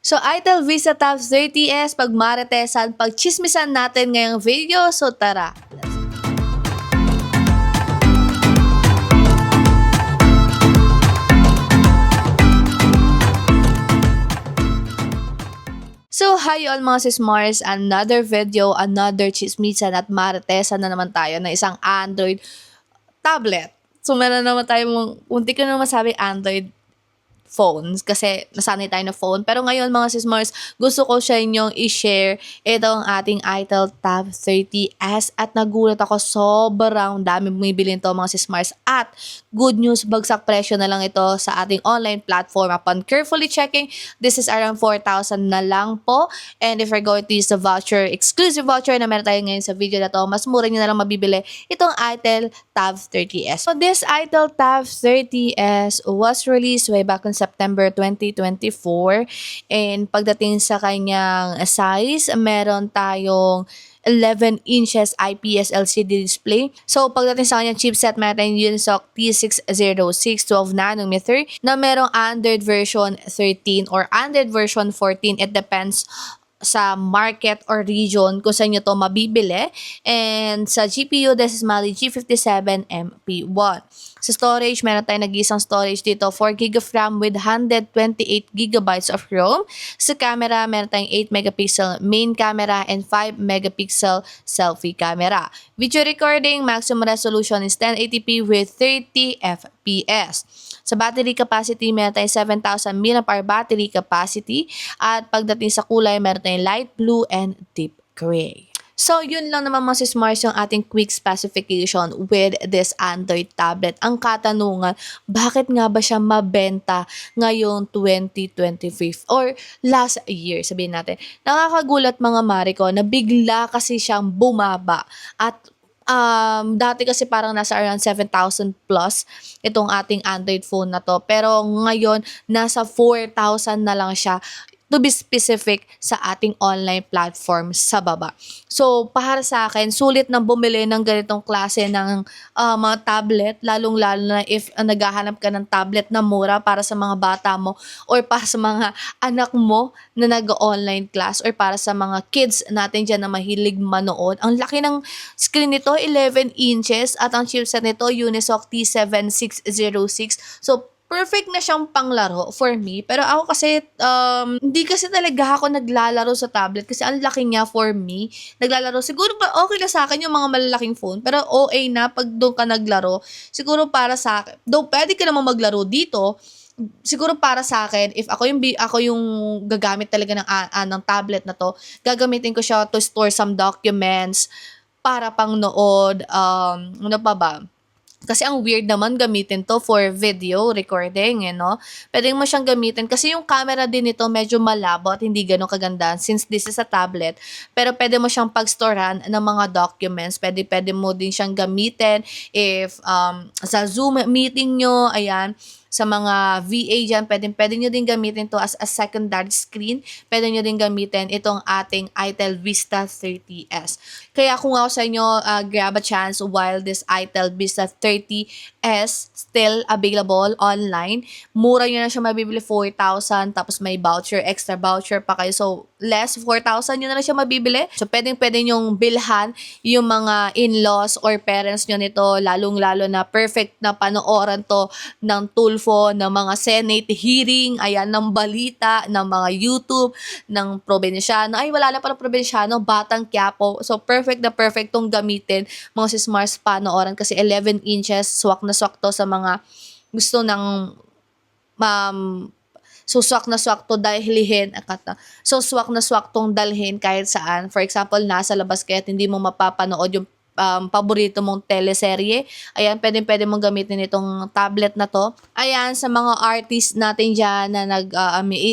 So, Itel Vista Tab 30S, pagmaritesan, pagchismisan natin ngayong video. So, tara! So, hi all mga sismars, another video, another chismisan at maritesan na naman tayo na isang Android tablet. So, meron naman tayo, unti ko naman masabi Android phones kasi nasanay tayo na phone. Pero ngayon mga sismars, gusto ko sa inyong i-share itong ating Itel Tab 30S at nagulat ako, sobrang dami bumibili nito mga sismars. At good news, bagsak presyo na lang ito sa ating online platform. Upon carefully checking, this is around 4,000 na lang po. And if you're going to use the voucher, exclusive voucher na meron tayo ngayon sa video na to, mas mura nyo na lang mabibili itong Itel Tab 30S. So this Itel Tab 30S was released way back in September 2024. And pagdating sa kanyang size, meron tayong 11 inches IPS LCD display. So, pagdating sa kanyang chipset, meron yung Unisoc T606 12nm na merong Android version 13 or Android version 14. It depends sa market or region kung saan nyo to mabibili. And sa GPU, this is Mali G57MP1. Sa storage, meron tayong nag-isang storage dito, 4GB of RAM with 128GB of ROM. Sa camera, meron tayong 8MP main camera and 5MP selfie camera. Video recording, maximum resolution is 1080p with 30fps. Sa battery capacity, meron tayong 7,000 mAh battery capacity. At pagdating sa kulay, meron tayong light blue and deep gray. So, yun lang naman mga sismars yung ating quick specification with this Android tablet. Ang katanungan, bakit nga ba siya mabenta ngayong 2025 or last year, sabihin natin. Nakakagulat mga Mariko na bigla kasi siyang bumaba at dati kasi parang nasa around 7,000 plus itong ating Android phone na to. Pero ngayon, nasa 4,000 na lang siya, to be specific sa ating online platform sa baba. So, para sa akin, sulit nang bumili ng ganitong klase ng mga tablet, lalong-lalo na if naghahanap ka ng tablet na mura para sa mga bata mo or para sa mga anak mo na nag-online class or para sa mga kids natin dyan na mahilig manood. Ang laki ng screen nito, 11 inches at ang chipset nito, Unisoc T7606. So, perfect na siyang panglaro for me. Pero ako kasi, hindi kasi talaga ako naglalaro sa tablet kasi ang laki niya for me. Naglalaro, siguro ba okay na sa akin yung mga malalaking phone, pero OA na pag doon ka naglaro. Siguro para sa akin, though pwede ka naman maglaro dito, siguro para sa akin, if ako yung gagamit talaga ng tablet na to, gagamitin ko siya to store some documents para pang nood, ano pa ba? Kasi ang weird naman gamitin to for video recording, Pwede mo siyang gamitin kasi yung camera din nito medyo malabo at hindi ganun kaganda since this is a tablet. Pero pwede mo siyang pag-storehan ng mga documents. Pwede mo din siyang gamitin if sa Zoom meeting nyo, ayan, sa mga VA dyan, pwede nyo din gamitin to as a secondary screen. Pwede nyo din gamitin itong ating Itel Vista 30S. Kaya kung ako sa inyo, grab a chance while this Itel Vista 30S still available online. Mura nyo na siya mabibili, 4,000. Tapos may voucher, extra voucher pa kayo. So, less 4,000 nyo na siya mabibili. So, pwede nyong bilhan yung mga in-laws or parents nyo nito. Lalong-lalo na perfect na panooran to ng Tulfo, ng mga Senate hearing, ayan, ng balita, ng mga YouTube, ng probinsyano. Ay, wala na pala probinsyano, Batang Quiapo. So, perfect na perfect tong gamitin mga sismars panooran kasi 11 inches, swak na swak to sa mga gusto ng so, swak na swak to dalhin. So, swak na swak tong dalhin kahit saan. For example, nasa labas kaya hindi mo mapapanood yung paborito mong teleserye. Ayan, pwede mong gamitin itong tablet na to. Ayan, sa mga artist natin dyan na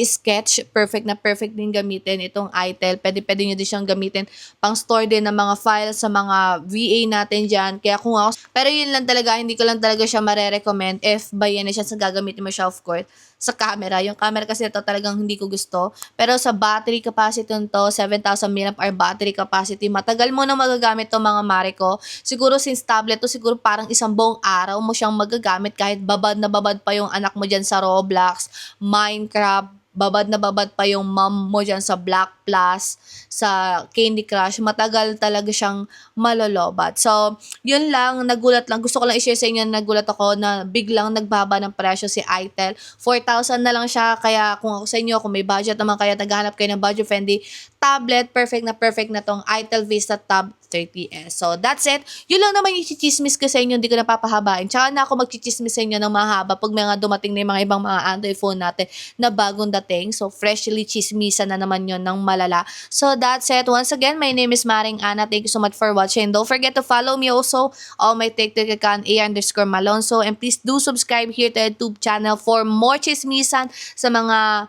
sketch, perfect na perfect din gamitin itong Itel. Pwede nyo din siyang gamitin pang store din ng mga files sa mga VA natin dyan. Kaya kung ako, pero yun lang talaga, hindi ko lang talaga siya marerecommend if bayan na siya sa gagamitin mo siya, of course, sa camera. Yung camera kasi ito talagang hindi ko gusto. Pero sa battery capacity nito, 7,000 mAh battery capacity, matagal mo na magagamit to mga Mariko. Siguro since tablet to, siguro parang isang buong araw mo siyang magagamit kahit babad na babad pa yung anak mo dyan sa Roblox, Minecraft, babad na babad pa yung mom mo dyan sa Black Plus, sa Candy Crush, matagal talaga siyang malolobat. So, yun lang, nagulat lang. Gusto ko lang i-share sa inyo na nagulat ako na biglang nagbaba ng presyo si Itel. 4,000 na lang siya, kaya kung ako sa inyo, kung may budget naman kaya naghahanap kayo ng budget-friendly tablet, perfect na tong Itel Vista Tab 30s. So, that's it. Yun lang naman yung chichismis ko sa inyo, hindi ko napapahabain. Tsaka na ako magchichismis sa inyo ng mahaba pag mga dumating na yung mga ibang mga Android phone natin na bagong dating. So, freshly chismisan na naman yon ng malala. So, that's it. Once again, my name is Maring Ana. Thank you so much for watching. Don't forget to follow me also on my TikTok account, A_Malonzo. And please do subscribe here to the YouTube channel for more chismisan sa mga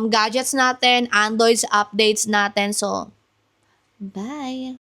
gadgets natin, Androids updates natin. So, bye!